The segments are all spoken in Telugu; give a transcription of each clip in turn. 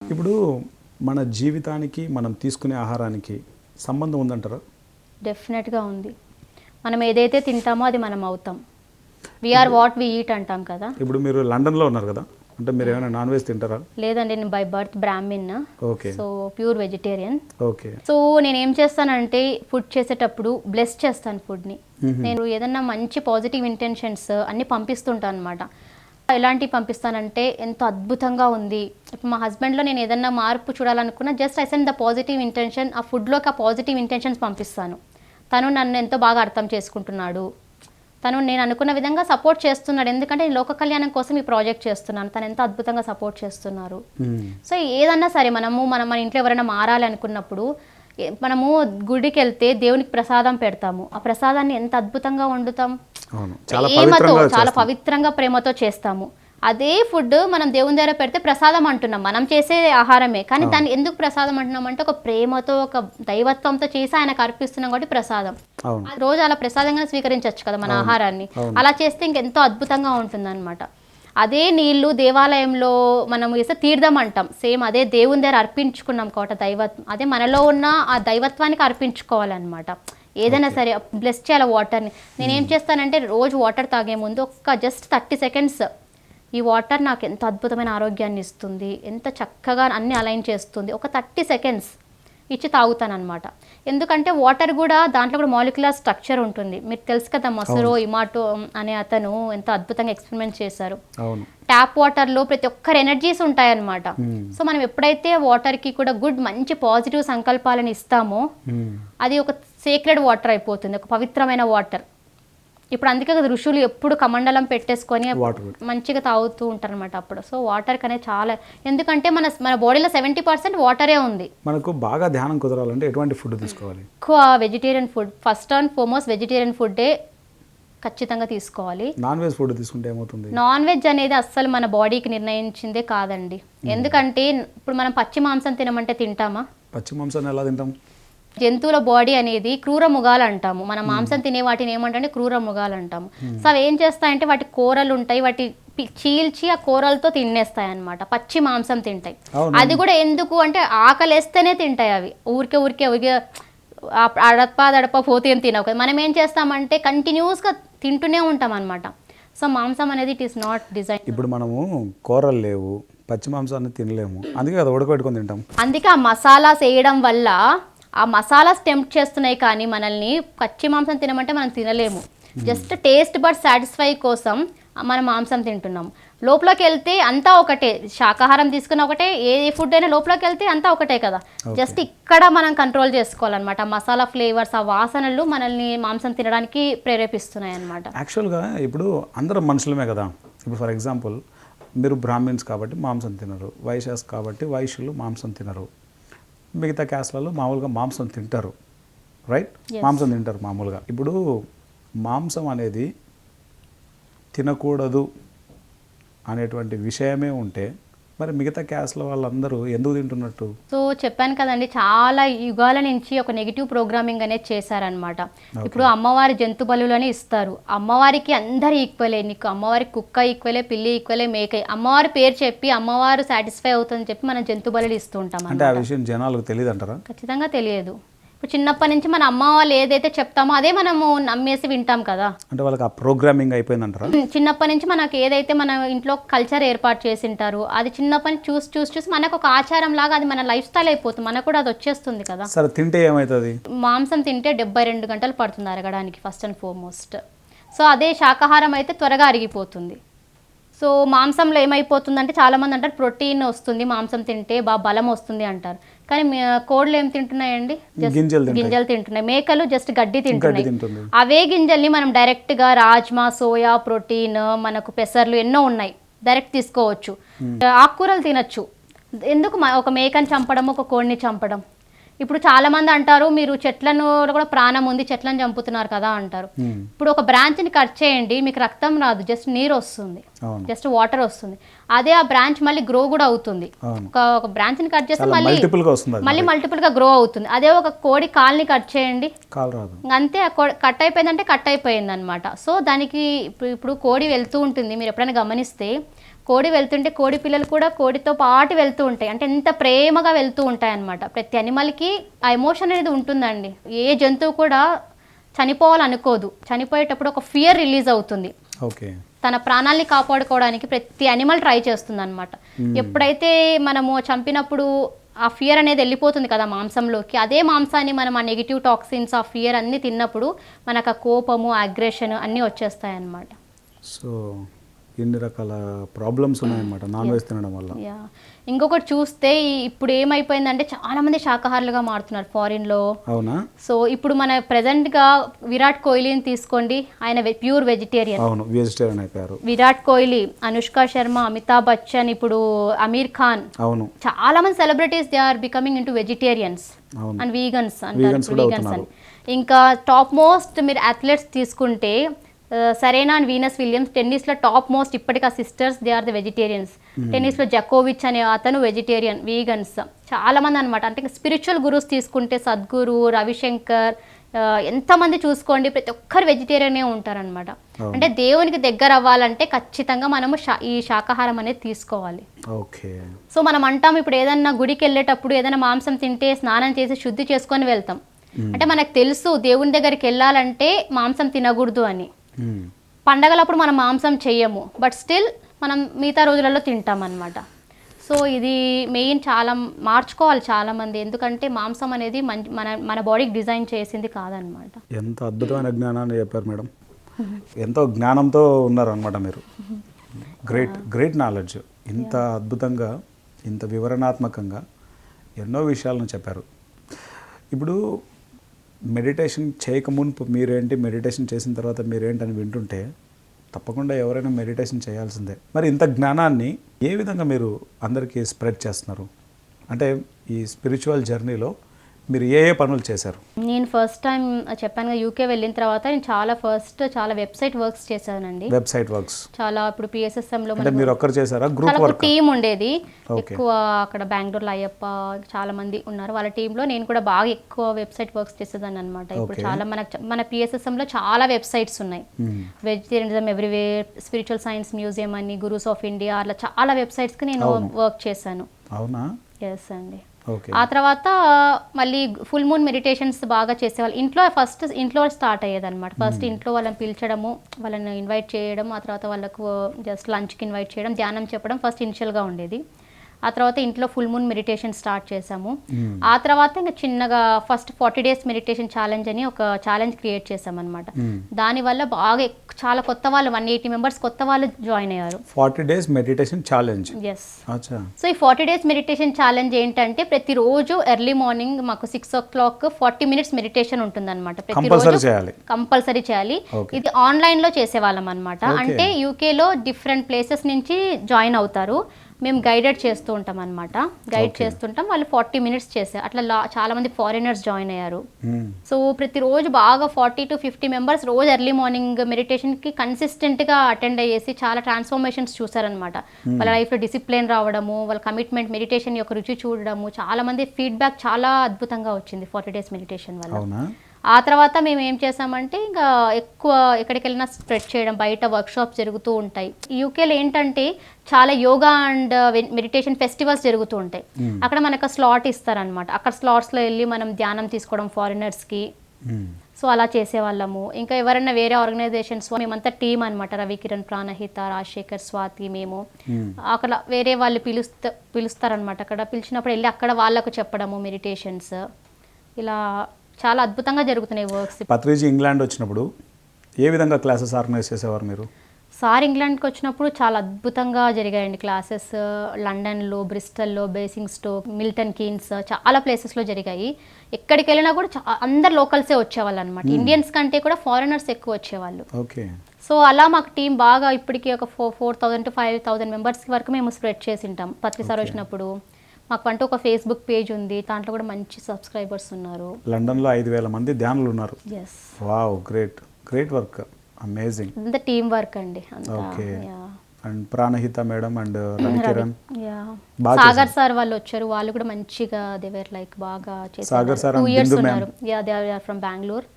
ఇప్పుడు మన జీవితానికి మనం తీసుకునే ఆహారానికి సంబంధం ఉందంటారా? డెఫినెట్గా ఉంది. మనం ఏదైతే తింటామో అది మనం అవుతాం. వీఆర్ వాట్ వి ఈట్ అంటాం కదా. ఇప్పుడు మీరు లండన్లో ఉన్నారు కదా, అంటే మీరు ఏమైనా నాన్ వెజ్ తింటారా? లేదండి, నేను by birth Brahmin. Okay. So pure vegetarian. Okay. So నేను ఏం చేస్తానంటే ఫుడ్ చేసేటప్పుడు బ్లెస్ చేస్తాను ఫుడ్ని. నేను ఏదన్నా మంచి పాజిటివ్ ఇంటెన్షన్స్ అన్నీ పంపిస్తుంటాను అనమాట. ఎలాంటివి పంపిస్తానంటే ఎంతో అద్భుతంగా ఉంది. ఇప్పుడు మా హస్బెండ్లో నేను ఏదన్నా మార్పు చూడాలనుకున్నా just I send the positive intention. ఆ ఫుడ్లోకి ఆ పాజిటివ్ ఇంటెన్షన్స్ పంపిస్తాను. తను నన్ను ఎంతో బాగా అర్థం చేసుకుంటున్నాడు, తను నేను అనుకున్న విధంగా సపోర్ట్ చేస్తున్నాడు. ఎందుకంటే నేను లోక కళ్యాణం కోసం ఈ ప్రాజెక్ట్ చేస్తున్నాను. తను ఎంతో అద్భుతంగా సపోర్ట్ చేస్తున్నారు. సో ఏదన్నా సరే మన ఇంట్లో ఎవరైనా మారాలి అనుకున్నప్పుడు మనము గుడికి వెళ్తే దేవునికి ప్రసాదం పెడతాము. ఆ ప్రసాదాన్ని ఎంత అద్భుతంగా వండుతాం, ప్రేమతో, చాలా పవిత్రంగా ప్రేమతో చేస్తాము. అదే ఫుడ్ మనం దేవుని దగ్గర పెడితే ప్రసాదం అంటున్నాం, మనం చేసే ఆహారమే. కానీ దాన్ని ఎందుకు ప్రసాదం అంటున్నాం అంటే ఒక ప్రేమతో, ఒక దైవత్వంతో చేసి ఆయనకు అర్పిస్తున్నాం కాబట్టి ప్రసాదం. రోజు అలా ప్రసాదంగా స్వీకరించవచ్చు కదా మన ఆహారాన్ని. అలా చేస్తే ఇంకెంతో అద్భుతంగా ఉంటుందన్నమాట. అదే నీళ్లు దేవాలయంలో మనం వేస్తే తీర్థం అంటాం. సేమ్ అదే దేవుని దగ్గర అర్పించుకున్నాం కాబట్టి దైవత్వం, అదే మనలో ఉన్న ఆ దైవత్వానికి అర్పించుకోవాలన్నమాట. ఏదైనా సరే బ్లెస్ చేయాలి వాటర్ని. నేనేం చేస్తానంటే రోజు వాటర్ తాగే ముందు ఒక్క జస్ట్ 30 సెకండ్స్ ఈ వాటర్ నాకు ఎంత అద్భుతమైన ఆరోగ్యాన్ని ఇస్తుంది, ఎంత చక్కగా అన్ని అలైన్ చేస్తుంది, ఒక 30 సెకండ్స్ ఇచ్చి తాగుతాను అనమాట. ఎందుకంటే వాటర్ కూడా దాంట్లో కూడా మాలిక్యులర్ స్ట్రక్చర్ ఉంటుంది. మీకు తెలుసు కదా, మసరో ఇమాటో అనే అతను ఎంత అద్భుతంగా ఎక్స్పెరిమెంట్ చేశారు. ట్యాప్ వాటర్లో ప్రతి ఒక్కరు ఎనర్జీస్ ఉంటాయన్నమాట. సో మనం ఎప్పుడైతే వాటర్కి కూడా గుడ్ మంచి పాజిటివ్ సంకల్పాలను ఇస్తామో అది ఒక సేక్రెడ్ వాటర్ అయిపోతుంది, ఒక పవిత్రమైన వాటర్. ఇప్పుడు అందుకే కదా ఋషులు ఎప్పుడు కమండలం పెట్టేసుకొని మంచిగా తాగుతూ ఉంటారు అనమాట అప్పుడు. సో వాటర్ అనేది చాలా, ఎందుకంటే మన బాడీలో 70% వాటరే ఉంది. మనకు బాగా ధ్యానం కుదరాలంటే ఎటువంటి ఫుడ్ తీసుకోవాలి? ఎక్కువ vegetarian food, first and foremost vegetarian ఫుడ్డే ఖచ్చితంగా తీసుకోవాలి. నాన్ వెజ్ ఫుడ్ తీసుకుంటే ఏమవుతుంది? నాన్ వెజ్ అనేది అస్సలు మన బాడీకి నిర్ణయించిందే కాదండి. ఎందుకంటే ఇప్పుడు మనం పచ్చి మాంసం తినమంటే తింటామా? పచ్చి మాంసాన్ని ఎలా తింటాం? జంతువుల బాడీ అనేది క్రూర మృగాలు అంటాము. మన మాంసం తినే వాటిని ఏమంటే క్రూర మృగాలు అంటాము. సో అవి ఏం చేస్తాయంటే వాటి కూరలు ఉంటాయి, వాటి చీల్చి ఆ కూరలతో తినేస్తాయి అన్నమాట. పచ్చి మాంసం తింటాయి. అది కూడా ఎందుకు అంటే ఆకలేస్తేనే తింటాయి అవి. ఊరికే అడప పోతే ఏం తినవు కదా. మనం ఏం చేస్తామంటే కంటిన్యూస్గా తింటూనే ఉంటాం అనమాట. సో మాంసం అనేది ఇట్ ఈస్ నాట్ డిజైన్. ఇప్పుడు మనము కూరలు లేవు, పచ్చి మాంసాన్ని తినలేము, అందుకే కదా ఉడకబెట్టుకొని తింటాం. అందుకే ఆ మసాలాస్ వేయడం వల్ల ఆ మసాలాస్ టెంప్ట్ చేస్తున్నాయి, కానీ మనల్ని పచ్చి మాంసం తినమంటే మనం తినలేము. జస్ట్ టేస్ట్ బట్ సాటిస్ఫై కోసం మనం మాంసం తింటున్నాం. లోపలికి వెళ్తే అంతా ఒకటే, శాకాహారం తీసుకున్న ఒకటే, ఏ ఫుడ్ అయినా లోపలికి వెళ్తే అంతా ఒకటే కదా. జస్ట్ ఇక్కడ మనం కంట్రోల్ చేసుకోవాలన్నమాట. మసాలా ఫ్లేవర్స్, ఆ వాసనలు మనల్ని మాంసం తినడానికి ప్రేరేపిస్తున్నాయి అన్నమాట. యాక్చువల్గా ఇప్పుడు అందరం మనుషులమే కదా. ఇప్పుడు ఫర్ ఎగ్జాంపుల్ మీరు బ్రాహ్మిన్స్ కాబట్టి మాంసం తినరు, వైశ్యాస్ కాబట్టి వైశ్యులు మాంసం తినరు, మిగతా క్యాస్ట్లలో మామూలుగా మాంసం తింటారు, రైట్? మాంసం తింటారు మామూలుగా. ఇప్పుడు మాంసం అనేది తినకూడదు అనేటువంటి విషయమే ఉంటే మరి మిగతా క్యాస్ట్ల వాళ్ళందరూ ఎందుకు తింటున్నట్టు? సో చెప్పాను కదండి, చాలా యుగాల నుంచి ఒక నెగిటివ్ ప్రోగ్రామింగ్ అనేది చేశారనమాట. ఇప్పుడు అమ్మవారి జంతు బలులని ఇస్తారు. అమ్మవారికి అందరు ఈక్వలే, నీకు అమ్మవారికి కుక్క ఈక్వలే, పిల్లి ఈక్వలే, మేక. అమ్మవారి పేరు చెప్పి అమ్మవారు సాటిస్ఫై అవుతుందని చెప్పి మనం జంతు బలులు ఇస్తూ ఉంటాం. అంటే ఆ విషయం జనాలకు తెలియదు అంటారా? ఖచ్చితంగా తెలియదు. ఇప్పుడు చిన్నప్పటి నుంచి మన అమ్మ వాళ్ళు ఏదైతే చెప్తామో అదే మనము నమ్మేసి వింటాం కదా. అంటే వాళ్ళకి ఆ ప్రోగ్రామింగ్ అయిపోయిందంటారా? చిన్నప్పటి నుంచి మనకి ఏదైతే మన ఇంట్లో కల్చర్ ఏర్పాటు చేసి ఉంటారు, అది చిన్నప్పటి నుంచి చూసి మనకు ఒక ఆచారం లాగా అది మన లైఫ్ స్టైల్ అయిపోతుంది, మనకు కూడా అది వచ్చేస్తుంది కదా. సరే, తింటే ఏమవుతుంది? మాంసం తింటే 72 గంటలు పడుతుంది అరగడానికి ఫస్ట్ అండ్ ఫార్మోస్ట్. సో అదే శాకాహారం అయితే త్వరగా అరిగిపోతుంది. సో మాంసంలో ఏమైపోతుందంటే చాలామంది అంటారు ప్రోటీన్ వస్తుంది మాంసం తింటే, బాగా బలం వస్తుంది అంటారు. కానీ కోళ్ళు ఏం తింటున్నాయండి? గింజలు తింటున్నాయి. మేకలు జస్ట్ గడ్డి తింటున్నాయి. అవే గింజల్ని మనం డైరెక్ట్గా రాజ్మా, సోయా, ప్రోటీన్, మనకు పెసర్లు ఎన్నో ఉన్నాయి, డైరెక్ట్ తీసుకోవచ్చు. ఆకుకూరలు తినచ్చు. ఎందుకు ఒక మేకని చంపడం, ఒక కోడిని చంపడం? ఇప్పుడు చాలా మంది అంటారు మీరు చెట్లను కూడా ప్రాణం ఉంది, చెట్లను చంపుతున్నారు కదా అంటారు. ఇప్పుడు ఒక బ్రాంచ్ని కట్ చేయండి, మీకు రక్తం రాదు, జస్ట్ నీరు వస్తుంది, జస్ట్ వాటర్ వస్తుంది. అదే ఆ బ్రాంచ్ మళ్ళీ గ్రో కూడా అవుతుంది. ఒక బ్రాంచ్ని కట్ చేస్తే మళ్ళీ మల్టిపుల్ గా గ్రో అవుతుంది. అదే ఒక కోడి కాల్ని కట్ చేయండి, అంతే, కట్ అయిపోయిందంటే కట్ అయిపోయింది అనమాట. సో దానికి ఇప్పుడు కోడి వెళ్తూ ఉంటుంది, మీరు ఎప్పుడైనా గమనిస్తే కోడి వెళ్తుంటే కోడి పిల్లలు కూడా కోడితో పాటు వెళ్తూ ఉంటాయి. అంటే ఎంత ప్రేమగా వెళ్తూ ఉంటాయి అన్నమాట. ప్రతి అనిమల్కి ఆ ఎమోషన్ అనేది ఉంటుందండి. ఏ జంతువు కూడా చనిపోవాలనుకోదు. చనిపోయేటప్పుడు ఒక ఫియర్ రిలీజ్ అవుతుంది. ఓకే. తన ప్రాణాలని కాపాడుకోవడానికి ప్రతి అనిమల్ ట్రై చేస్తుంది అనమాట. ఎప్పుడైతే మనము చంపినప్పుడు ఆ ఫియర్ అనేది వెళ్ళిపోతుంది కదా మాంసంలోకి. అదే మాంసాన్ని మనం ఆ నెగిటివ్ టాక్సిన్స్, ఆ ఫియర్ అన్నీ తిన్నప్పుడు మనకు ఆ కోపము, అగ్రెషన్ అన్నీ వచ్చేస్తాయి అన్నమాట. సో ఎన్ని రకాల ప్రాబ్లమ్స్ ఉన్నాయన్నమాట నాన్ వెజ్ తినడం వల్ల. ఇంకొకటి చూస్తే ఇప్పుడు ఏమైపోయిందంటే చాలా మంది శాకాహారులుగా మారుతున్నారు ఫారిన్లో. అవునా? సో ఇప్పుడు మన ప్రెసెంట్గా విరాట్ కోహ్లీని తీసుకోండి, ఆయన ప్యూర్ వెజిటేరియన్. అవును, వెజిటేరియన్ అయిపోయారు. విరాట్ కోహ్లీ, అనుష్క శర్మ, అమితాబ్ బచ్చన్, ఇప్పుడు అమీర్ ఖాన్, అవును, చాలా మంది celebrities they are becoming into vegetarians and vegans అని. ఇంకా టాప్ మోస్ట్ మీరు అథ్లెట్స్ తీసుకుంటే సరేనా అండ్ వీనస్ విలియమ్స్ టెన్నిస్లో టాప్ మోస్ట్ ఇప్పటికీ ఆ sisters they are the vegetarians. టెన్నిస్లో జకోవిచ్ అనే అతను వెజిటేరియన్, వీగన్స్ చాలామంది అనమాట. అంటే స్పిరిచువల్ గురూస్ తీసుకుంటే సద్గురు, రవిశంకర్, ఎంతమంది చూసుకోండి ప్రతి ఒక్కరు వెజిటేరియనే ఉంటారనమాట. అంటే దేవునికి దగ్గర అవ్వాలంటే ఖచ్చితంగా మనము ఈ శాకాహారం అనేది తీసుకోవాలి. ఓకే. సో మనం అంటాం ఇప్పుడు ఏదన్నా గుడికి వెళ్ళేటప్పుడు ఏదైనా మాంసం తింటే స్నానం చేసి శుద్ధి చేసుకొని వెళ్తాం. అంటే మనకు తెలుసు దేవుని దగ్గరికి వెళ్ళాలంటే మాంసం తినకూడదు అని. పండగలప్పుడు మనం మాంసం చెయ్యము, బట్ స్టిల్ మనం మిగతా రోజులలో తింటాం అన్నమాట. సో ఇది మెయిన్ చాలా మార్చుకోవాలి చాలామంది. ఎందుకంటే మాంసం అనేది మన బాడీకి డిజైన్ చేసింది కాదనమాట. ఎంత అద్భుతమైన జ్ఞానాన్ని చెప్పారు మేడం. ఎంతో జ్ఞానంతో ఉన్నారు అనమాట మీరు. Great knowledge. ఇంత అద్భుతంగా, ఇంత వివరణాత్మకంగా ఎన్నో విషయాలను చెప్పారు. ఇప్పుడు మెడిటేషన్ చేయకముందు మీరేంటి, మెడిటేషన్ చేసిన తర్వాత మీరేంటి అని వింటుంటే తప్పకుండా ఎవరైనా మెడిటేషన్ చేయాల్సిందే. మరి ఇంత జ్ఞానాన్ని ఏ విధంగా మీరు అందరికీ స్ప్రెడ్ చేస్తున్నారు? అంటే ఈ స్పిరిచువల్ జర్నీలో మీరు ఏ పనులు చేశారు? నేను ఫస్ట్ టైం చెప్పాను యూకే వెళ్ళిన తర్వాత నేను చాలా వెబ్సైట్ వర్క్స్ చేశానండి. వెబ్సైట్ వర్క్స్ చాలా. ఇప్పుడు పిఎస్ఎస్ఎంలో మీరు ఒక్కరు చేశారా? గ్రూప్ వర్క్ టీమ్ ఉండేది ఎక్కువ. అక్కడ బెంగళూరులో అయ్యప్ప చాలా మంది ఉన్నారు. వాళ్ళ టీంలో నేను కూడా బాగా ఎక్కువ వెబ్సైట్ వర్క్స్ చేసేదాన్ని అనమాట. ఇప్పుడు చాలా మన పిఎస్ఎస్ఎంలో చాలా వెబ్సైట్స్ ఉన్నాయి. Vegetarianism everywhere, spiritual science museum అని, గురూస్ ఆఫ్ ఇండియా, అట్లా చాలా వెబ్సైట్స్కి నేను వర్క్ చేశాను. అవునా? ఎస్ అండి. ఆ తర్వాత మళ్ళీ ఫుల్ మూన్ మెడిటేషన్స్ బాగా చేసేవాళ్ళు. ఇంట్లో స్టార్ట్ అయ్యేదన్నమాట. ఫస్ట్ ఇంట్లో వాళ్ళని పిలిచడము, వాళ్ళని ఇన్వైట్ చేయడం, ఆ తర్వాత వాళ్ళకు జస్ట్ లంచ్కి ఇన్వైట్ చేయడం, ధ్యానం చెప్పడం ఫస్ట్ ఇనిషియల్గా ఉండేది. ఆ తర్వాత ఇంట్లో ఫుల్ మూన్ మెడిటేషన్ స్టార్ట్ చేసాము. ఆ తర్వాత ఇంకా చిన్నగా ఫస్ట్ 40 days మెడిటేషన్ ఛాలెంజ్ అని ఒక ఛాలెంజ్ క్రియేట్ చేసామన్నమాట. దానివల్ల బాగా చాలా కొత్త వాళ్ళు 180 members కొత్త వాళ్ళు జాయిన్ అయ్యారు. 40 days meditation challenge. Yes. So ఈ 40 days మెడిటేషన్ ఛాలెంజ్ ఏంటంటే ప్రతిరోజు ఎర్లీ మార్నింగ్ మాకు 6 o'clock 40 minutes మెడిటేషన్ ఉంటుందన్నమాట. ప్రతిరోజు కంపల్సరీ చేయాలి. ఇది ఆన్లైన్లో చేసేవాళ్ళం అనమాట. అంటే యూకేలో డిఫరెంట్ ప్లేసెస్ నుంచి జాయిన్ అవుతారు. మేము గైడెడ్ చేస్తూ ఉంటాం అనమాట. గైడ్ చేస్తుంటాం. వాళ్ళు 40 minutes చేశారు. అట్లా చాలా మంది ఫారినర్స్ జాయిన్ అయ్యారు. సో ప్రతిరోజు బాగా 40 to 50 members రోజు ఎర్లీ మార్నింగ్ మెడిటేషన్కి కన్సిస్టెంట్గా అటెండ్ అయ్యేసి చాలా ట్రాన్స్ఫర్మేషన్స్ చూసారనమాట. వాళ్ళ లైఫ్లో డిసిప్లిన్ రావడము, వాళ్ళ కమిట్మెంట్, మెడిటేషన్ యొక్క రుచి చూడడము, చాలా మంది ఫీడ్బ్యాక్ చాలా అద్భుతంగా వచ్చింది 40 days మెడిటేషన్ వల్ల. ఆ తర్వాత మేము ఏం చేసామంటే ఇంకా ఎక్కువ ఎక్కడికి వెళ్ళినా స్ప్రెడ్ చేయడం, బయట వర్క్షాప్స్ జరుగుతూ ఉంటాయి. యూకేలో ఏంటంటే చాలా యోగా అండ్ మెడిటేషన్ ఫెస్టివల్స్ జరుగుతూ ఉంటాయి. అక్కడ మనకు స్లాట్ ఇస్తారనమాట. అక్కడ స్లాట్స్లో వెళ్ళి మనం ధ్యానం తీసుకోవడం ఫారినర్స్కి. సో అలా చేసేవాళ్ళము. ఇంకా ఎవరైనా వేరే ఆర్గనైజేషన్స్, మేమంతా టీమ్ అనమాట. రవికిరణ్, ప్రాణహిత, రాజశేఖర్, స్వాతి, మేము అక్కడ వేరే వాళ్ళు పిలుస్తారనమాట. అక్కడ పిలిచినప్పుడు వెళ్ళి అక్కడ వాళ్ళకు చెప్పడము మెడిటేషన్స్. ఇలా చాలా అద్భుతంగా జరుగుతున్నాయి వర్క్స్. పత్రిజీ ఇంగ్లాండ్ వచ్చినప్పుడు ఏ విధంగా క్లాసెస్ ఆర్గనైజ్ చేసేవారు మీరు? సార్ ఇంగ్లాండ్కి వచ్చినప్పుడు చాలా అద్భుతంగా జరిగాయండి క్లాసెస్. లండన్లో, బ్రిస్టల్లో, బేసింగ్స్టోక్, మిల్టన్ కీన్స్ చాలా ప్లేసెస్లో జరిగాయి. ఎక్కడికి వెళ్ళినా కూడా అందరు లోకల్సే వచ్చేవాళ్ళు అనమాట. ఇండియన్స్ కంటే కూడా ఫారినర్స్ ఎక్కువ వచ్చేవాళ్ళు. ఓకే. సో అలా మాకు టీం బాగా ఇప్పటికీ ఒక 4,000 to 5,000 members వరకు మేము స్ప్రెడ్ చేసి ఉంటాం. పత్రి సార్ వచ్చినప్పుడు మాకు అంటూ ఒక ఫేస్బుక్ పేజ్ ఉంది. దాంట్లో కూడా మంచి సబ్స్క్రైబర్స్ ఉన్నారు. లండన్లో 5,000 మంది ధ్యానులు ఉన్నారు. Yes. Wow, great work, amazing. అంత టీమ్ వర్క్ అండి. Okay. And Pranahita madam and Ravikiran, Sagar sir వాళ్ళు వచ్చారు. వాళ్ళు కూడా మంచిగా దేవర్ లైక్ బాగా చేశారు. సాగర్ సార్ 2 years ఉన్నారు. They are from Bengaluru.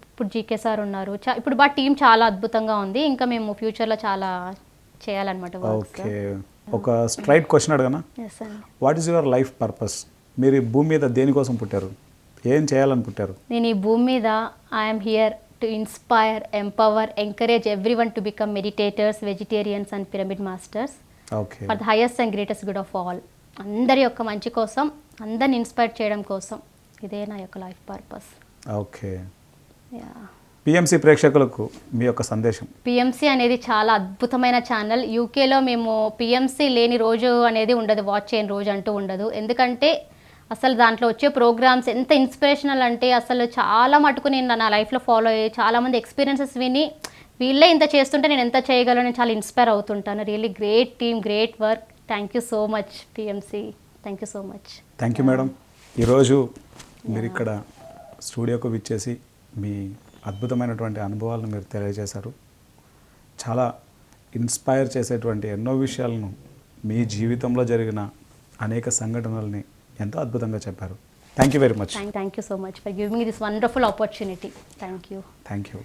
ఇప్పుడు జీకే సార్ ఉన్నారు. ఇప్పుడు మా టీం చాలా అద్భుతంగా ఉంది. ఇంకా మేము ఫ్యూచర్లో చాలా చేయాలన్నమాట వర్క్స్. ఓకే, ఒక స్ట్రైట్ క్వశ్చన్ అడగనా? ఎస్ అండి. What is your life purpose? మీరు ఈ భూమి మీద దేనికోసం పుట్టారు? ఏం చేయాలని పుట్టారు? నేను ఈ భూమి మీద I'm here to inspire, empower, encourage every one to become meditators, vegetarians and pyramid masters okay, for the highest and greatest good of all. అందరి యొక్క మంచి కోసం, అందరిని ఇన్స్పైర్ చేయడం కోసం, ఇదే నా యొక్క life purpose. Okay. Yeah. PMC ప్రేక్షకులకు మీ యొక్క సందేశం. పిఎంసి అనేది చాలా అద్భుతమైన ఛానల్. యూకేలో మేము పిఎంసి లేని రోజు అనేది ఉండదు, వాచ్ చేయని రోజు అంటూ ఉండదు. ఎందుకంటే అసలు దాంట్లో వచ్చే ప్రోగ్రామ్స్ ఎంత ఇన్స్పిరేషనల్ అంటే అసలు చాలా మటుకు నేను నా లైఫ్లో ఫాలో అయ్యి చాలామంది ఎక్స్పీరియన్సెస్ విని వీళ్ళే ఇంత చేస్తుంటే నేను ఎంత చేయగలను చాలా ఇన్స్పైర్ అవుతుంటాను. Really great team, great work. Thank you so much PMC. Thank you so much. Thank you madam. ఈరోజు మీరు ఇక్కడ స్టూడియోకు విచ్చేసి మీ అద్భుతమైనటువంటి అనుభవాలను మీరు తెలియజేశారు. చాలా ఇన్స్పైర్ చేసేటువంటి ఎన్నో విషయాలను, మీ జీవితంలో జరిగిన అనేక సంఘటనల్ని ఎంతో అద్భుతంగా చెప్పారు. Thank you very much. Thank you so much for giving this wonderful opportunity. Thank you. Thank you.